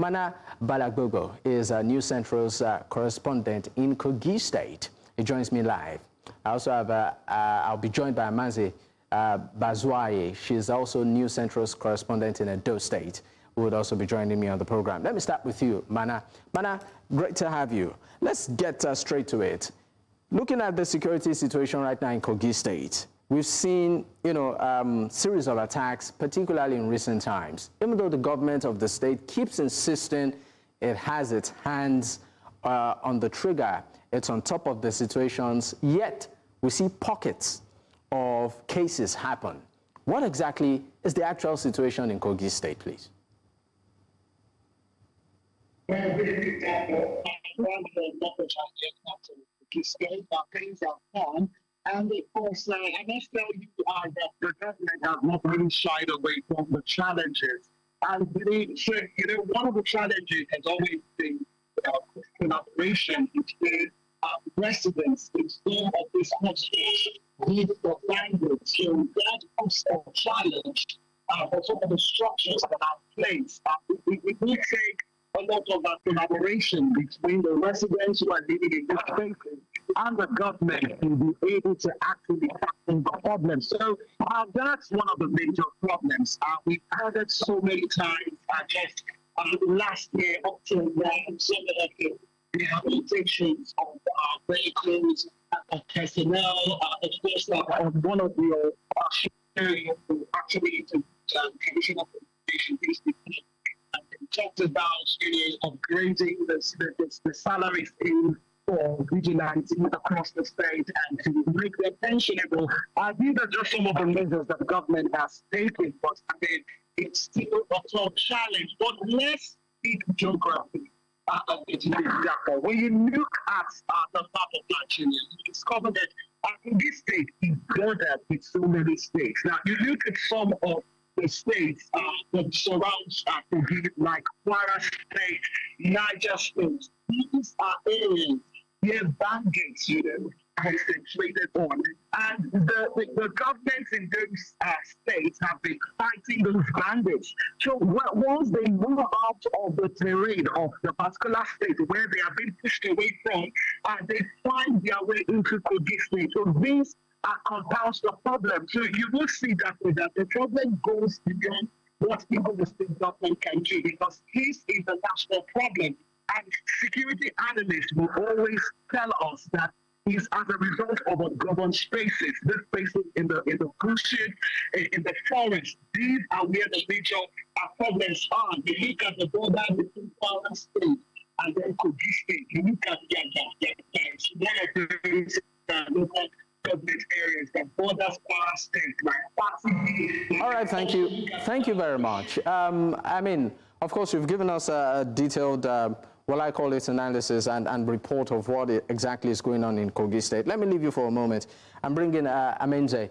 Mana Balagbogbo is News Central's correspondent in Kogi State. He joins me live. I also have, I'll be joined by Amenze Bazuaye. She's also News Central's correspondent in Edo State, who would also be joining me on the program. Let me start with you, Mana. Mana, great to have you. Let's get straight to it. Looking at the security situation right now in Kogi State, we've seen, series of attacks, particularly in recent times. Even though the government of the state keeps insisting it has its hands on the trigger, it's on top of the situations, yet we see pockets of cases happen. What exactly is the actual situation in Kogi State, please? Things are fun. And of course, I must tell you that the government has not really shied away from the challenges. And one of the challenges has always been collaboration between residents in some of these hotspots with the language. So that puts a challenge for some of the structures that are placed. It will take a lot of collaboration between the residents who are living in these spaces and the government to be able to actually tackle the problem. So that's one of the major problems. We've heard it so many times. Just last year, up to some of the rehabilitations of vehicles, of personnel, especially on one of the areas actually to traditional communication basically. Talked about upgrading the salaries for vigilante across the state and to make them pensionable. These are just some of the measures that the government has taken, but I mean, it's still a tough challenge. But let's speak geography. When you look at the map of Nigeria, you discover that this state is bordered with so many states. Now, you look at some of the states that surrounds Kogi, like Kwara State, Niger State. These are areas where bandits, concentrated on. And the governments in those states have been fighting those bandits. So once they move out of the terrain of the particular state where they have been pushed away from, they find their way into Kogi State. So these compounds the problem. So you will see that the problem goes beyond what even the state government can do, because this is a national problem. And security analysts will always tell us that it's as a result of ungoverned spaces. These spaces in the bushes, in the forest, these are where the major problems are. You look at the border between Kwara State and then Kogi State. You look at one of the local government areas that borders Kwara State, like All right, thank you. Thank you very much. I mean, of course, you've given us a detailed, I call it analysis and report of what exactly is going on in Kogi State. Let me leave you for a moment and bring in Amenze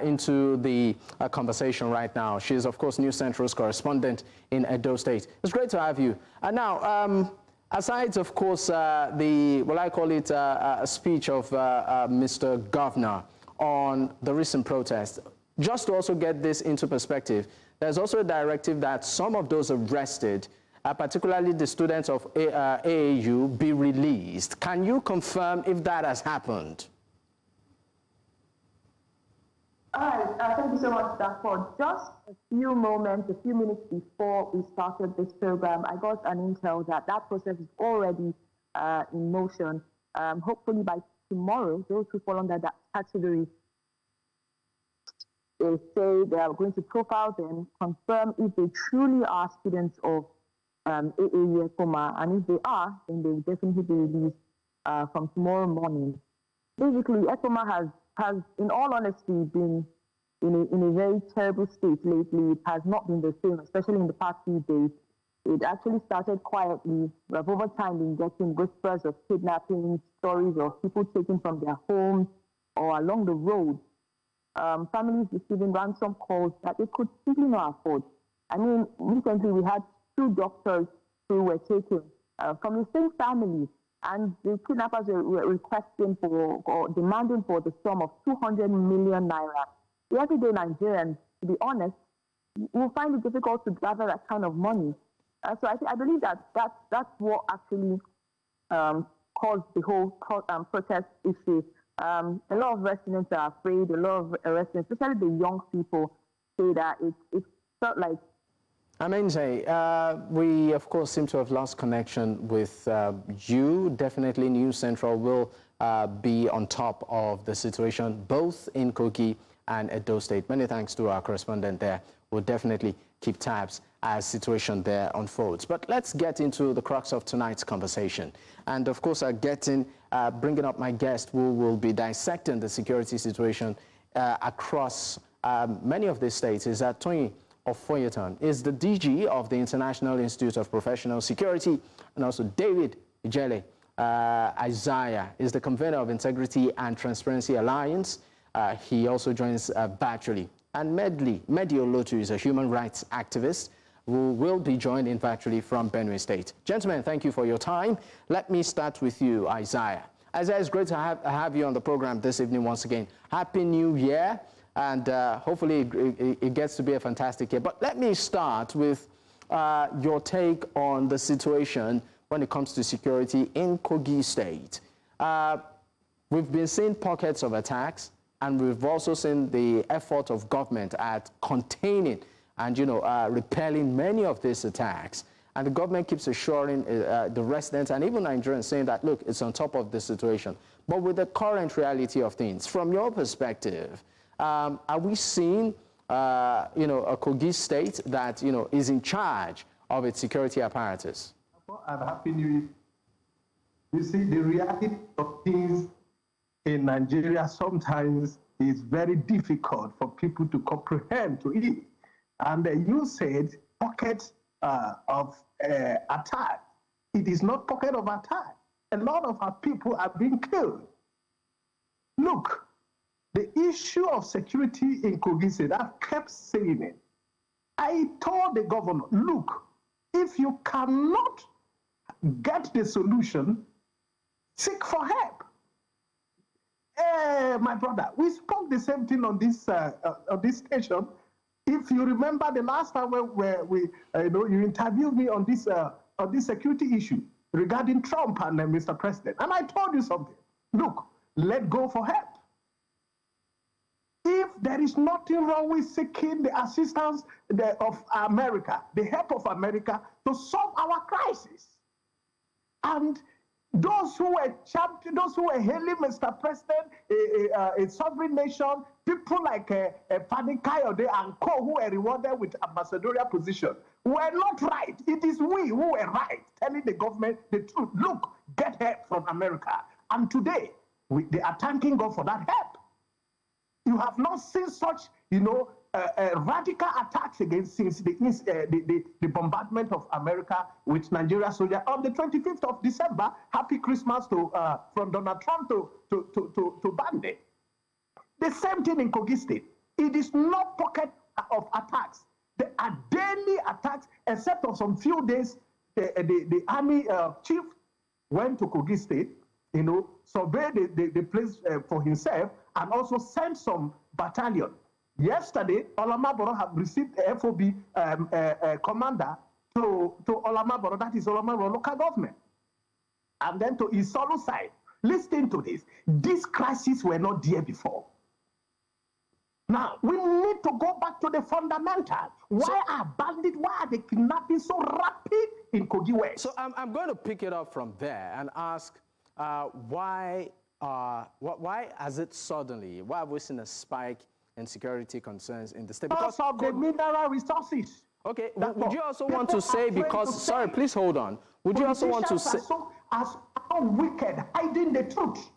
into the conversation right now. She is, of course, News Central's correspondent in Edo State. It's great to have you. And now, aside, of course, I call it a speech of Mr. Governor on the recent protest, just to also get this into perspective, there's also a directive that some of those arrested, particularly the students of AAU, be released. Can you confirm if that has happened? All right, thank you so much, Dafford. Just a few minutes before we started this program, I got an intel that process is already in motion. Hopefully by tomorrow, those who fall under that category, they say they are going to profile them, confirm if they truly are students of AAU Ekpoma, and if they are, then they will definitely be released from tomorrow morning. Basically, Ekpoma has, in all honesty, been in a very terrible state lately. It has not been the same, especially in the past few days. It actually started quietly. We have over time been getting whispers of kidnapping, stories of people taken from their homes or along the road. Families receiving ransom calls that they could simply not afford. I mean, recently we had 2 doctors who were taken from the same family, and the kidnappers were requesting for or demanding for the sum of 200 million naira. The everyday Nigerians, to be honest, will find it difficult to gather that kind of money. So I believe that's what actually caused the whole protest issue. A lot of residents are afraid. A lot of residents, especially the young people, say that it felt like. Amenze, we of course seem to have lost connection with you. Definitely News Central will be on top of the situation both in Kogi and Edo State. Many thanks to our correspondent there. We'll definitely keep tabs as situation there unfolds. But let's get into the crux of tonight's conversation. And of course, bringing up my guest who will be dissecting the security situation across many of these states is Tony Ofoyetan, is the DG of the International Institute of Professional Security, and also David Ijele Isaiah is the convener of Integrity and Transparency Alliance. He also joins virtually. And Meddy Olotu is a human rights activist who will be joining virtually from Benue State. Gentlemen, thank you for your time. Let me start with you, Isaiah. Isaiah, it's great to have you on the program this evening once again. Happy New Year, and hopefully it gets to be a fantastic year. But let me start with your take on the situation when it comes to security in Kogi State. We've been seeing pockets of attacks, and we've also seen the effort of government at containing and, repelling many of these attacks. And the government keeps assuring the residents and even Nigerians saying that, look, it's on top of the situation. But with the current reality of things, from your perspective, are we seeing, a Kogi State that, is in charge of its security apparatus? And Happy New Year. You see, the reality of things in Nigeria sometimes is very difficult for people to comprehend to it. And you said pocket of attack. It is not pocket of attack. A lot of our people are being killed. Look, the issue of security in Kogi State, I've kept saying it. I told the governor, look, if you cannot get the solution, seek for help. My brother, we spoke the same thing on this station. If you remember the last time where you interviewed me on this security issue regarding Trump and Mr. President, and I told you something. Look, let go for help. If there is nothing wrong with seeking the assistance of America, the help of America to solve our crisis, and those who were hailing Mr. President, a sovereign nation, people like Fani Kayode and Co, who were rewarded with ambassadorial position, were not right. It is we who were right, telling the government the truth. Look, get help from America. And today, they are thanking God for that help. You have not seen such, radical attacks against since the bombardment of America with Nigeria soldiers on the 25th of December. Happy Christmas from Donald Trump to Bandit. The same thing in Kogi State. It is not pocket of attacks. There are daily attacks, except for some few days. The army chief went to Kogi State, surveyed the place for himself, and also sent some battalion. Yesterday, Olamaboro have received a FOB commander to Olamaboro, that is Olamaboro local government. And then to Isolu side. Listen to this. These crises were not there before. Now, we need to go back to the fundamentals. Why are the kidnapping so rapid in Kogi West? So I'm going to pick it up from there and ask why has it suddenly, why have we seen a spike in security concerns in the state? Because of the mineral resources. Okay, would you also want to say, because, sorry, please hold on. Would you also want to say? As wicked, hiding the truth.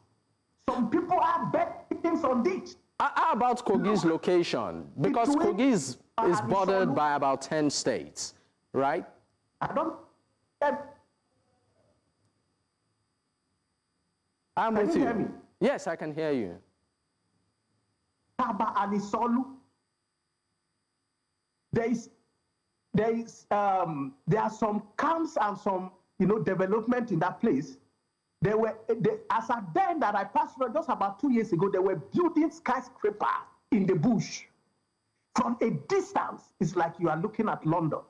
Some people are betting from it. How about Kogi's location? Because Kogi is bordered by about 10 states, right? I don't. I'm with you. you. Hear me? Yes, I can hear you. There are some camps and some development in that place. As at then that I passed through just about 2 years ago, they were building skyscraper in the bush. From a distance, it's like you are looking at London.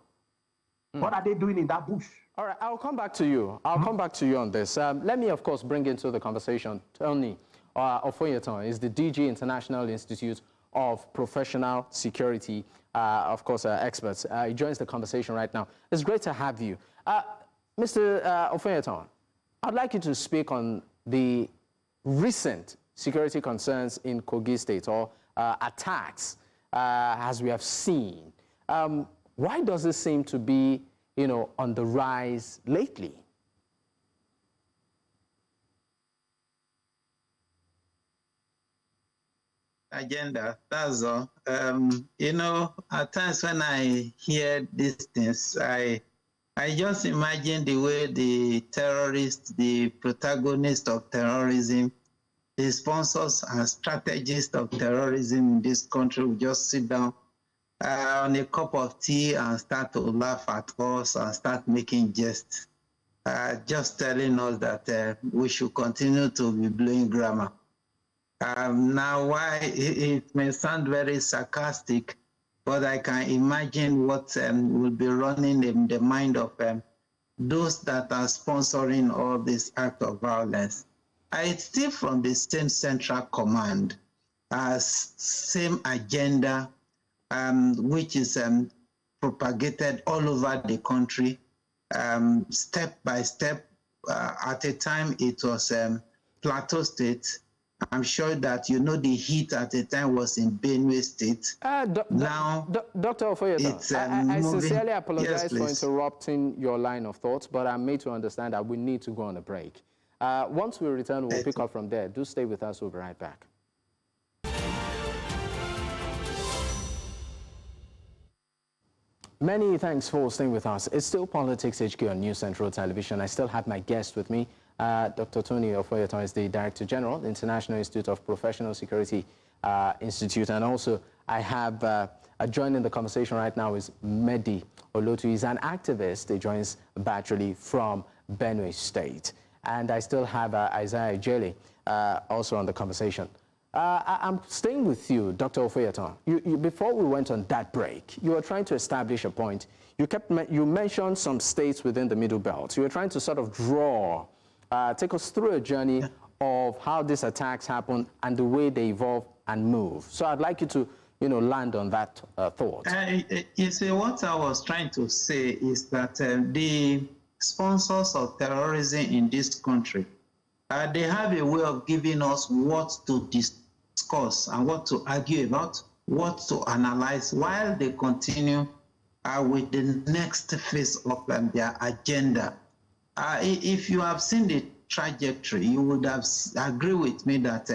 What are they doing in that bush? All right, I'll come back to you. I'll come back to you on this. Let me, of course, bring into the conversation Tony Ofoyetan is the DG International Institute of Professional Security, of course, experts. He joins the conversation right now. It's great to have you. Mr. Ofoyetan, I'd like you to speak on the recent security concerns in Kogi State, or attacks, as we have seen. Why does it seem to be, on the rise lately? Agenda, that's all. At times when I hear these things, I just imagine the way the terrorists, the protagonists of terrorism, the sponsors and strategists of terrorism in this country will just sit down on a cup of tea and start to laugh at us and start making jests, just telling us that we should continue to be blowing grammar. Now, why it may sound very sarcastic, but I can imagine what will be running in the mind of those that are sponsoring all this act of violence. It's still from the same central command, same agenda, which is propagated all over the country, step by step. At a time, it was Plateau State. I'm sure that the heat at the time was in Benue State. Now, Dr. Ofoyetan, I sincerely apologize for interrupting your line of thoughts, but I'm made to understand that we need to go on a break. Once we return, we'll pick up from there. Do stay with us. We'll be right back. Many thanks for staying with us. It's still Politics HQ on News Central Television. I still have my guest with me. Dr. Tony Ofoyetan is the Director General, the International Institute of Professional Security Institute. And also, I have joining the conversation right now is Meddy Olotu. He's an activist. He joins virtually from Benue State. And I still have Isaiah Ijele also on the conversation. I'm staying with you, Dr. Ofoyetan. Before we went on that break, you were trying to establish a point. You mentioned some states within the Middle Belt. You were trying to sort of take us through a journey of how these attacks happen and the way they evolve and move. So I'd like you to, land on that thought. You see, what I was trying to say is that the sponsors of terrorism in this country, they have a way of giving us what to discuss and what to argue about, what to analyze, while they continue with the next phase of their agenda. If you have seen the trajectory, you would have agree with me that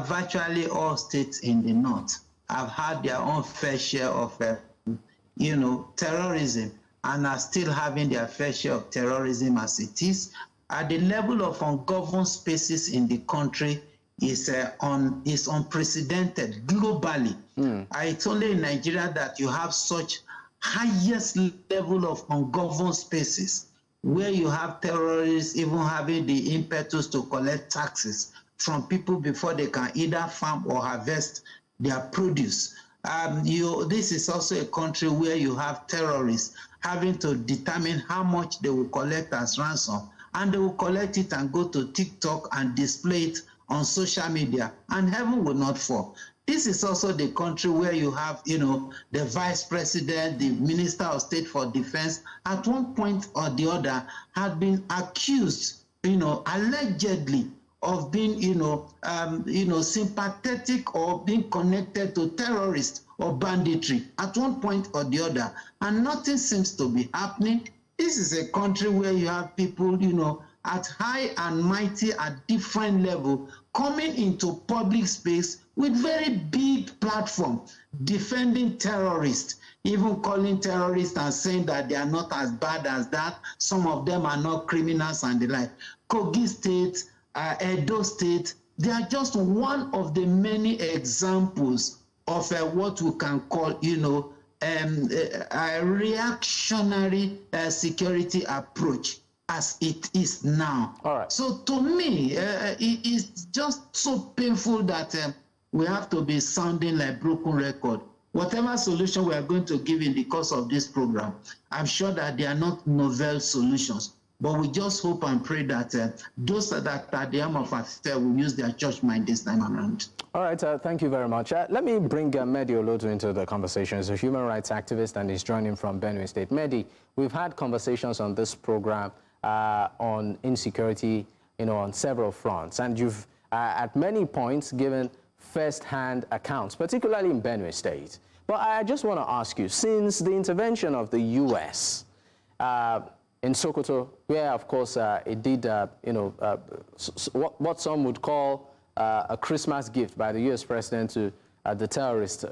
virtually all states in the north have had their own fair share of, terrorism, and are still having their fair share of terrorism as it is. At the level of ungoverned spaces in the country is unprecedented globally. It's only in Nigeria that you have such highest level of ungoverned spaces, where you have terrorists even having the impetus to collect taxes from people before they can either farm or harvest their produce. This is also a country where you have terrorists having to determine how much they will collect as ransom, and they will collect it and go to TikTok and display it on social media, and heaven will not fall. This is also the country where you have, the vice president, the minister of state for defense, at one point or the other, had been accused, allegedly of being, sympathetic or being connected to terrorists or banditry at one point or the other, and nothing seems to be happening. This is a country where you have people, at high and mighty at different level coming into public space with very big platform, defending terrorists, even calling terrorists and saying that they are not as bad as that. Some of them are not criminals and the like. Kogi State, Edo State, they are just one of the many examples of what we can call, a reactionary security approach as it is now. All right. So to me, it is just so painful that we have to be sounding like broken record whatever solution we are going to give in the course of this program, I'm sure that they are not novel solutions. But we just hope and pray that those that are at the arm of affairs will use their church mind this time around. All right, thank you very much. Let me bring Meddy Olotu into the conversation. He's a human rights activist and he's joining from Benue State. Meddy, we've had conversations on this program on insecurity, on several fronts, and you've at many points given first-hand accounts, particularly in Benue State. But I just want to ask you, since the intervention of the U.S. In Sokoto, where, of course, it did, what some would call a Christmas gift by the U.S. president to the terrorists,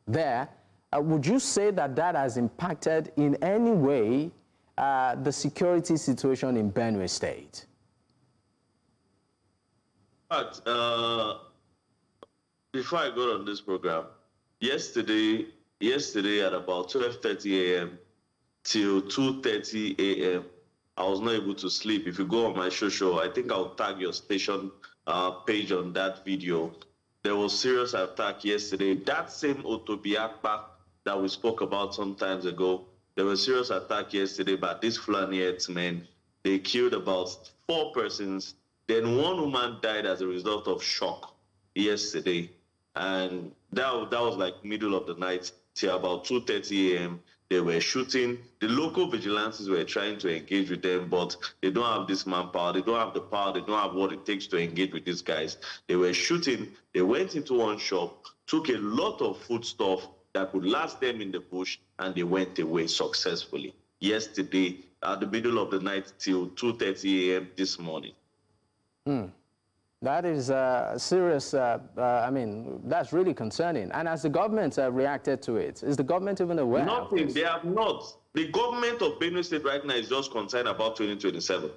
there, would you say that that has impacted in any way the security situation in Benue State? But before I go on this program, yesterday at about 12:30 a.m. till 2:30 a.m., I was not able to sleep. If you go on my show, I think I'll tag your station page on that video. There was serious attack yesterday. That same Otobiakpa that we spoke about some times ago, there was serious attack yesterday by these Fulani men. They killed about 4 persons. Then 1 woman died as a result of shock yesterday. And that was like middle of the night till about 2:30 a.m. They were shooting. The local vigilantes were trying to engage with them, but they don't have this manpower. They don't have the power. They don't have what it takes to engage with these guys. They were shooting. They went into one shop, took a lot of foodstuff that could last them in the bush, and they went away successfully. Yesterday, at the middle of the night till 2:30 a.m. this morning. That is serious. That's really concerning. And has the government reacted to it? Is the government even aware? Nothing. They have not. The government of Benue State right now is just concerned about 2027.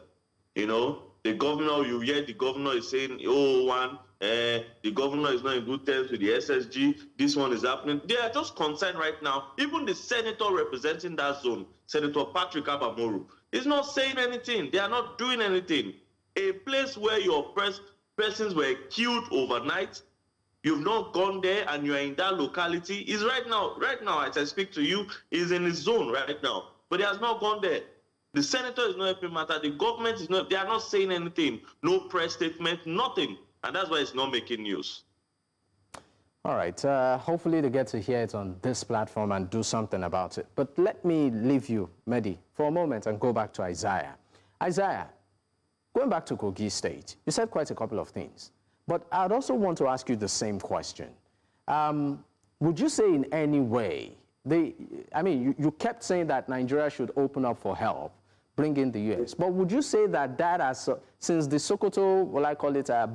The governor, you hear the governor is saying, the governor is not in good terms with the SSG. This one is happening. They are just concerned right now. Even the senator representing that zone, Senator Patrick Abamoru, is not saying anything. They are not doing anything. A place where your persons were killed overnight, you've not gone there and you're in that locality, is right now as I speak to you, is in his zone right now, but he has not gone there. The senator is not helping matter, the government is not, they are not saying anything, no press statement, nothing, and that's why it's not making news. All right, hopefully they get to hear it on this platform and do something about it. But let me leave you, Meddy, for a moment and go back to Isaiah. Isaiah, going back to Kogi State, you said quite a couple of things, but I'd also want to ask you the same question. Would you say in any way, you kept saying that Nigeria should open up for help, bring in the U.S., but would you say that has, since the Sokoto,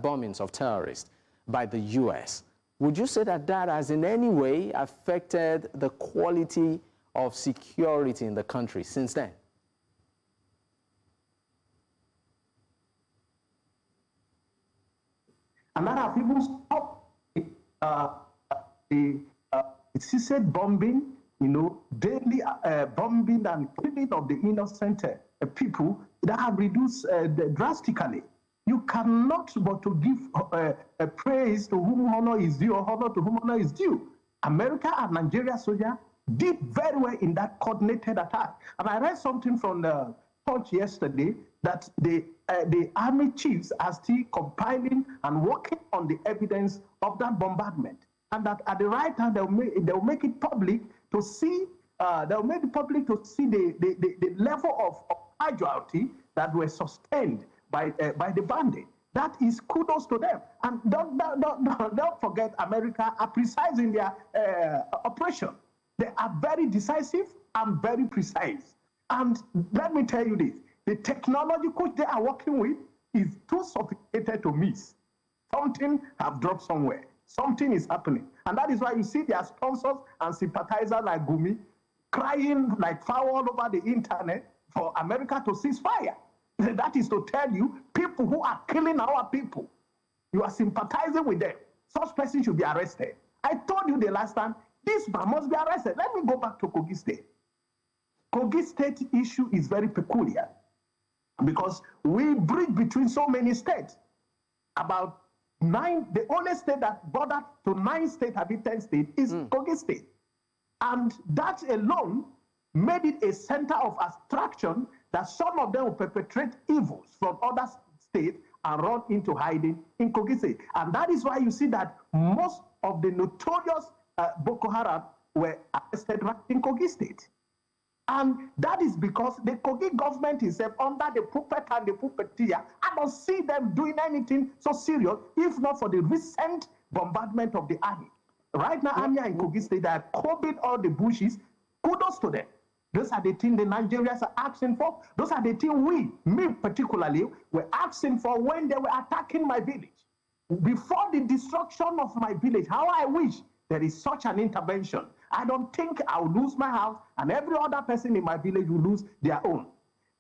bombings of terrorists by the U.S., would you say that has in any way affected the quality of security in the country since then? And that have even stopped the ceased bombing, daily bombing and killing of the innocent people that have reduced drastically. You cannot but to give praise to whom honor is due or honor to whom honor is due. America and Nigeria soldiers did very well in that coordinated attack. And I read something from the Punch yesterday that the army chiefs are still compiling and working on the evidence of that bombardment, and that at the right time they'll make it public to see the level of casualty that were sustained by the bandit. That is kudos to them. And don't forget, America are precise in their operation. They are very decisive and very precise. And let me tell you this. The technology which they are working with is too sophisticated to miss. Something have dropped somewhere. Something is happening. And that is why you see their sponsors and sympathizers like Gumi crying like foul all over the internet for America to cease fire. That is to tell you, people who are killing our people, you are sympathizing with them. Such person should be arrested. I told you the last time, this man must be arrested. Let me go back to Kogi State. Kogi State issue is very peculiar because we bridge between so many states. About 9, the only state that bordered to 9 states, 10 states, is Kogi State. And that alone made it a center of attraction that some of them will perpetrate evils from other states and run into hiding in Kogi State. And that is why you see that most of the notorious Boko Haram were arrested in Kogi State. And that is because the Kogi government itself, under the puppet and the puppeteer, I don't see them doing anything so serious, if not for the recent bombardment of the army. Right now, Army in Kogi State, they are combing all the bushes. Kudos to them. Those are the things the Nigerians are asking for. Those are the things me particularly, were asking for when they were attacking my village. Before the destruction of my village, how I wish there is such an intervention. I don't think I'll lose my house, and every other person in my village will lose their own.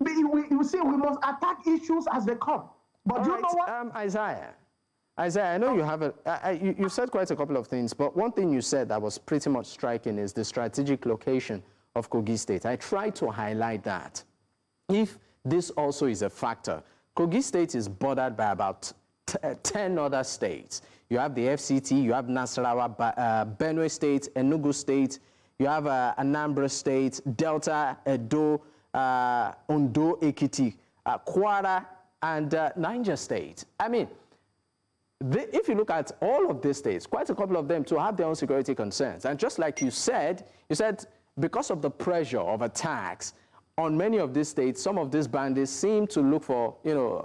You see, we must attack issues as they come. But you know what? Isaiah, I know you have you said quite a couple of things, but one thing you said that was pretty much striking is the strategic location of Kogi State. I tried to highlight that. If this also is a factor, Kogi State is bordered by about 10 other states. You have the FCT, you have Nasarawa, Benue State, Enugu State, you have Anambra State, Delta, Edo, Ondo, Ekiti, Kwara, and Niger State. I mean, if you look at all of these states, quite a couple of them to have their own security concerns. And just like you said because of the pressure of attacks on many of these states, some of these bandits seem to look for,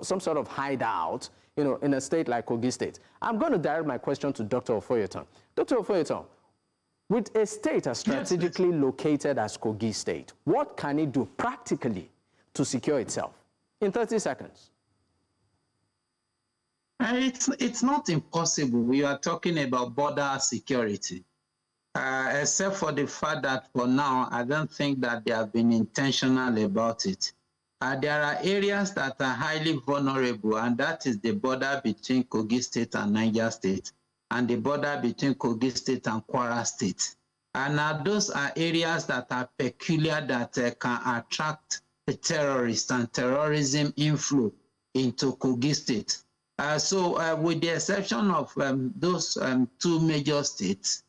some sort of hideout, in a state like Kogi State. I'm going to direct my question to Dr. Ofoyetan. Dr. Ofoyetan, with a state as strategically located as Kogi State, what can it do practically to secure itself? In 30 seconds. It's not impossible. We are talking about border security, except for the fact that for now, I don't think that they have been intentional about it. There are areas that are highly vulnerable, and that is the border between Kogi State and Niger State, and the border between Kogi State and Kwara State. And those are areas that are peculiar, that can attract the terrorists and terrorism inflow into Kogi State. So with the exception of those two major states,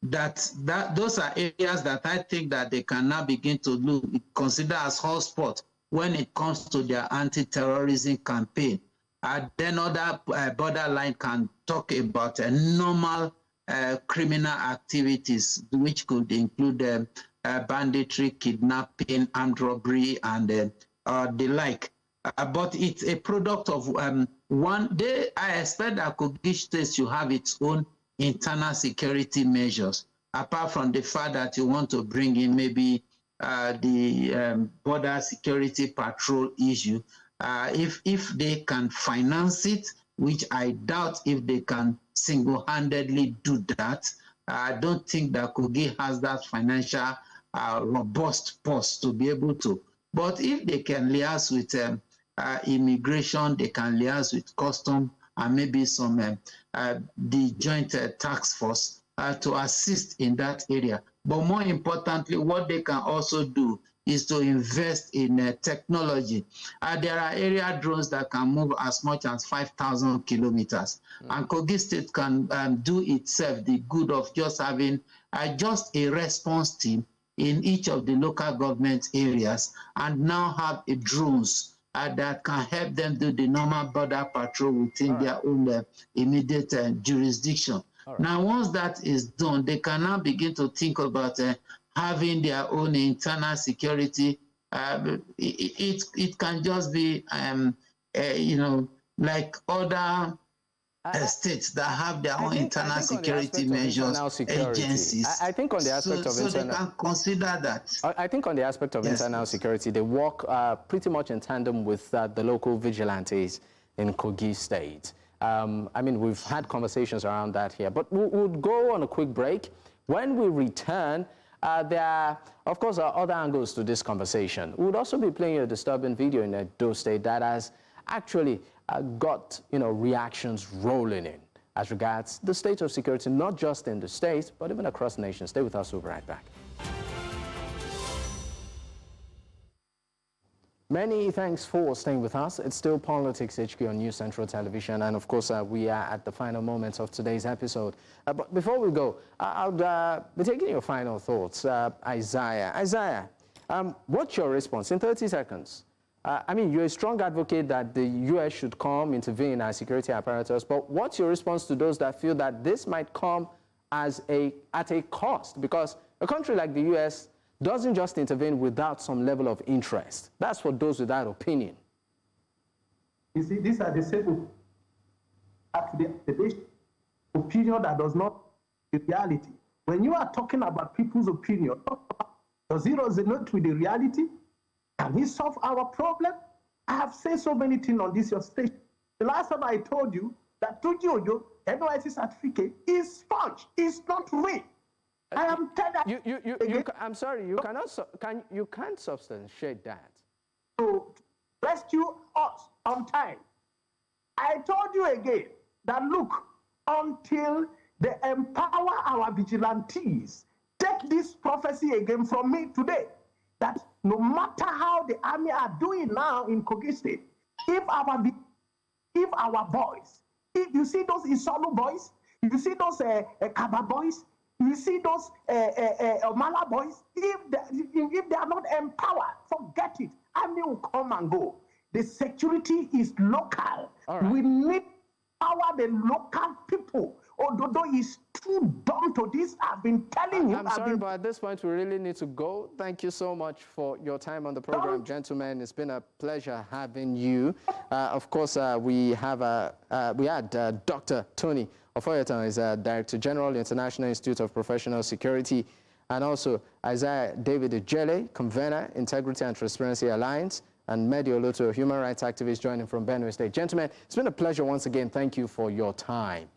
those are areas that I think that they can now begin to consider as hotspot when it comes to their anti-terrorism campaign. Then other borderline can talk about normal criminal activities, which could include banditry, kidnapping, armed robbery, and the like. But it's a product of one day. I expect that Kogi State should have its own internal security measures, apart from the fact that you want to bring in maybe the border security patrol issue. If they can finance it, which I doubt if they can single-handedly do that, I don't think that Kogi has that financial robust purse to be able to. But if they can liaise with immigration, they can liaise with custom, and maybe some the joint task force to assist in that area. But more importantly, what they can also do is to invest in technology. There are area drones that can move as much as 5,000 kilometers. And Kogi State can do itself the good of just having just a response team in each of the local government areas, and now have drones that can help them do the normal border patrol within their own immediate jurisdiction. Now, once that is done, they can now begin to think about having their own internal security. It can just be, like other states that have their own internal security measures, agencies. I think on the aspect of internal, so they can consider that. I think on the aspect of internal security, they work pretty much in tandem with the local vigilantes in Kogi State. I mean, we've had conversations around that here, but we'll go on a quick break. When we return, there are, of course, other angles to this conversation. We'll also be playing a disturbing video in Edo State that has actually got, reactions rolling in as regards the state of security, not just in the States, but even across the nation. Stay with us, we'll be right back. Many thanks for staying with us. It's still Politics HQ on News Central Television, and of course, we are at the final moments of today's episode. But before we go, I'll be taking your final thoughts. Isaiah. Isaiah, what's your response in 30 seconds? I mean, you're a strong advocate that the U.S. should come, intervene as security apparatus, but what's your response to those that feel that this might come at a cost? Because a country like the U.S. doesn't just intervene without some level of interest. That's for those without opinion. You see, these are the same opinion that does not the reality. When you are talking about people's opinion, does it resonate with the reality? Can he solve our problem? I have said so many things on this your station. The last time I told you that Tujojo NYC certificate is sponge, it's not real. I am telling you. I'm sorry. You can't substantiate that. To rescue us on time. I told you again that look, until they empower our vigilantes, take this prophecy again from me today. That no matter how the army are doing now in Kogi State, if our boys, if you see those Isolo boys, you see those Kaba boys. You see those Mala boys, if they are not empowered, forget it. Army will come and go. The security is local. Right. We need power the local people. Ododo is too dumb to this. I've been telling you. I'm sorry, but at this point, we really need to go. Thank you so much for your time on the program, gentlemen. It's been a pleasure having you. Of course, we had Dr. Tony Ofoyetan is Director General, International Institute of Professional Security, and also Isaiah David Ijele, Convener, Integrity and Transparency Alliance, and Meddy Olotu, human rights activist joining from Benue State. Gentlemen, it's been a pleasure once again. Thank you for your time.